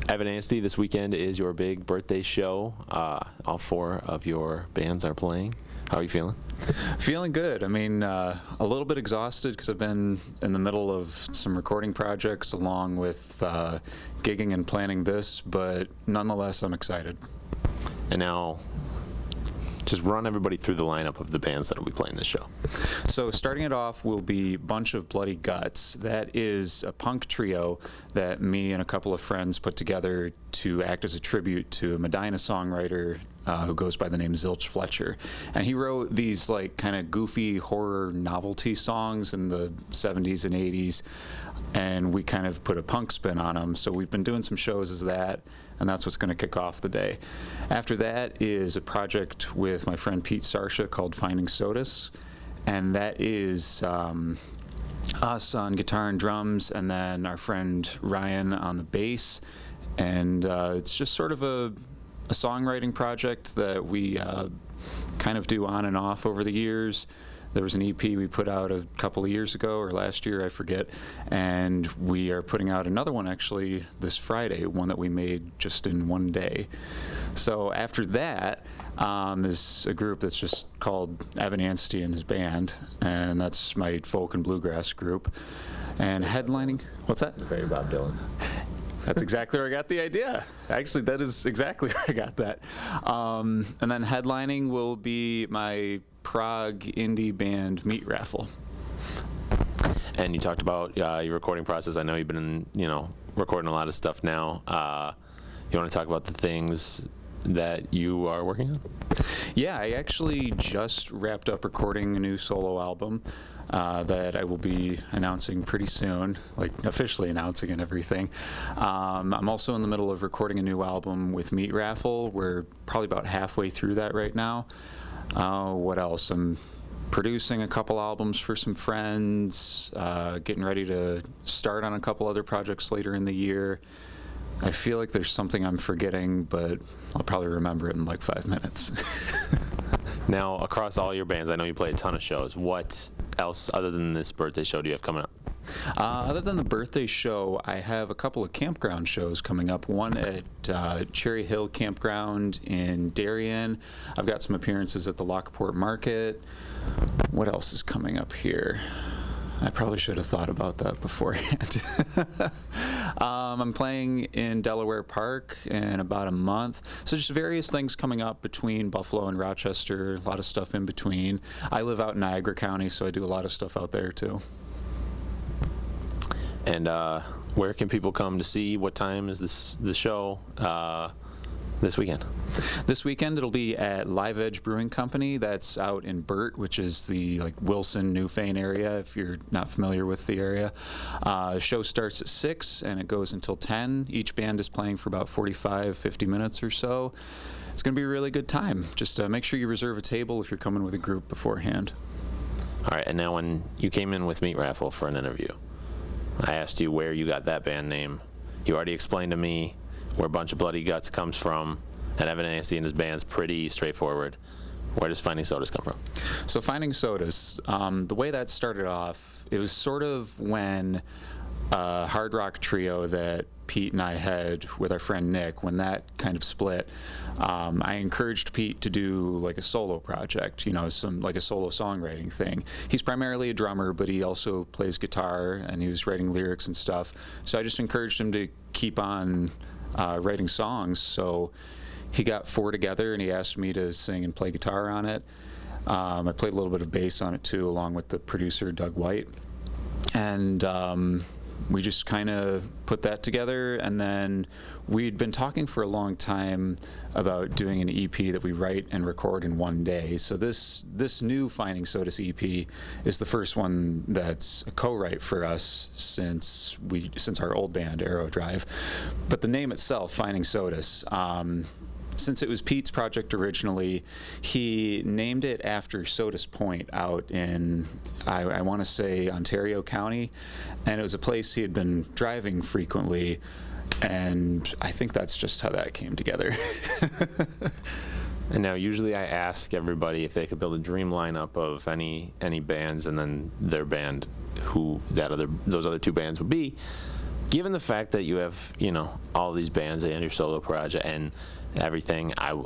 Evan Anstey, this weekend is your big birthday show. All four of your bands are playing. How are you feeling? Feeling good. I mean, a little bit exhausted because I've been in the middle of some recording projects along with gigging and planning this, but nonetheless, I'm excited. And now, just run everybody through the lineup of the bands that will be playing this show. So starting it off will be Bunch of Bloody Guts. That is a punk trio that me and a couple of friends put together to act as a tribute to a Medina songwriter who goes by the name Zilch Fletcher. And he wrote these like kind of goofy horror novelty songs in the 70s and 80s, and we kind of put a punk spin on them. So we've been doing some shows as that, and that's what's going to kick off the day. After that is a project with my friend Pete Sarsha called Finding Sodus, and that is us on guitar and drums, and then our friend Ryan on the bass. And it's just sort of a songwriting project that we kind of do on and off over the years. There was an EP we put out a couple of years ago, or last year, I forget, and we are putting out another one actually this Friday, one that we made just in one day. So after that is a group that's just called Evan Anstey and his band, and that's my folk and bluegrass group. And headlining, what's that? Very Bob Dylan. That's exactly where I got the idea. Actually, that is exactly where I got that. And then headlining will be my Prague indie band Meat Raffle. And you talked about your recording process. I know you've been, recording a lot of stuff now. You want to talk about the things that you are working on? Yeah, I actually just wrapped up recording a new solo album that I will be announcing pretty soon, like officially announcing and everything. I'm also in the middle of recording a new album with Meat Raffle. We're probably about halfway through that right now. What else? I'm producing a couple albums for some friends, getting ready to start on a couple other projects later in the year. I feel like there's something I'm forgetting, but I'll probably remember it in like 5 minutes. Now, across all your bands, I know you play a ton of shows. What else, other than this birthday show, do you have coming up? Other than the birthday show, I have a couple of campground shows coming up. One at Cherry Hill Campground in Darien. I've got some appearances at the Lockport Market. What else is coming up here? I probably should have thought about that beforehand. I'm playing in Delaware Park in about a month. So just various things coming up between Buffalo and Rochester, a lot of stuff in between. I live out in Niagara County, so I do a lot of stuff out there too. And where can people come to see? What time is the show this weekend? This weekend it'll be at Live Edge Brewing Company. That's out in Burt, which is the Wilson, Newfane area, if you're not familiar with the area. The show starts at 6 and it goes until 10. Each band is playing for about 45, 50 minutes or so. It's going to be a really good time. Just make sure you reserve a table if you're coming with a group beforehand. All right, and now when you came in with Meat Raffle for an interview, I asked you where you got that band name. You already explained to me where Bunch of Bloody Guts comes from, and Evan Anstey and his band's pretty straightforward. Where does Finding Sodus come from? So Finding Sodus, the way that started off, it was sort of when a hard rock trio that Pete and I had with our friend Nick, when that kind of split, I encouraged Pete to do like a solo project, some like a solo songwriting thing. He's primarily a drummer, but he also plays guitar, and he was writing lyrics and stuff. So I just encouraged him to keep on writing songs. So he got 4 together, and he asked me to sing and play guitar on it. I played a little bit of bass on it too, along with the producer Doug White. And we just kind of put that together, and then we'd been talking for a long time about doing an EP that we write and record in one day. So this new Finding Sodus EP is the first one that's a co-write for us since our old band Arrow Drive. But the name itself, Finding Sodus, since it was Pete's project originally, he named it after Sodus Point out in, I want to say, Ontario County. And it was a place he had been driving frequently. And I think that's just how that came together. And now usually I ask everybody if they could build a dream lineup of any bands and then their band, who those other two bands would be. given the fact that you have, all these bands and your solo project and everything, I'm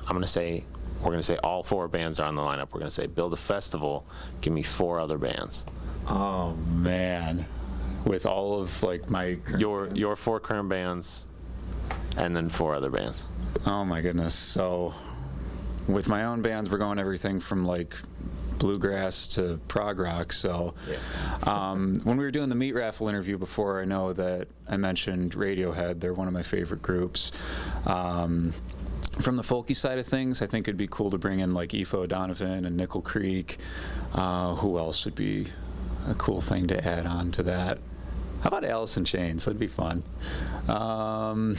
going to say, we're going to say all 4 bands are on the lineup. We're going to say build a festival, give me 4 other bands. Oh, man. With all of, like, my current Your 4 current bands, and then 4 other bands. Oh, my goodness. So with my own bands, we're going everything from, like, bluegrass to prog rock. So when we were doing the meat raffle interview before, I know that I mentioned Radiohead. They're one of my favorite groups. From the folky side of things, I think it'd be cool to bring in like Aoife O'Donovan and Nickel Creek. Who else would be a cool thing to add on to that? How about Alice in Chains? That'd be fun. I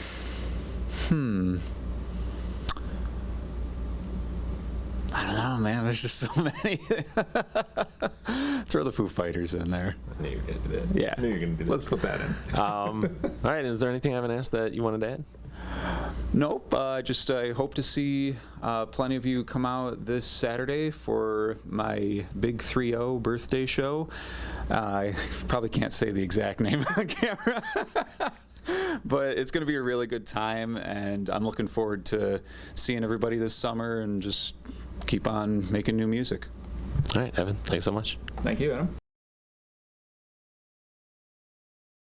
don't know, man. There's just so many. Throw the Foo Fighters in there. I knew you were going to do that. Yeah. I knew you were going to do that. Let's put that in. All right, is there anything I haven't asked that you wanted to add? Nope. Just I hope to see plenty of you come out this Saturday for my big 3-0 birthday show. I probably can't say the exact name on camera. But it's going to be a really good time, and I'm looking forward to seeing everybody this summer and just keep on making new music. All right, Evan, thanks so much. Thank you, Adam.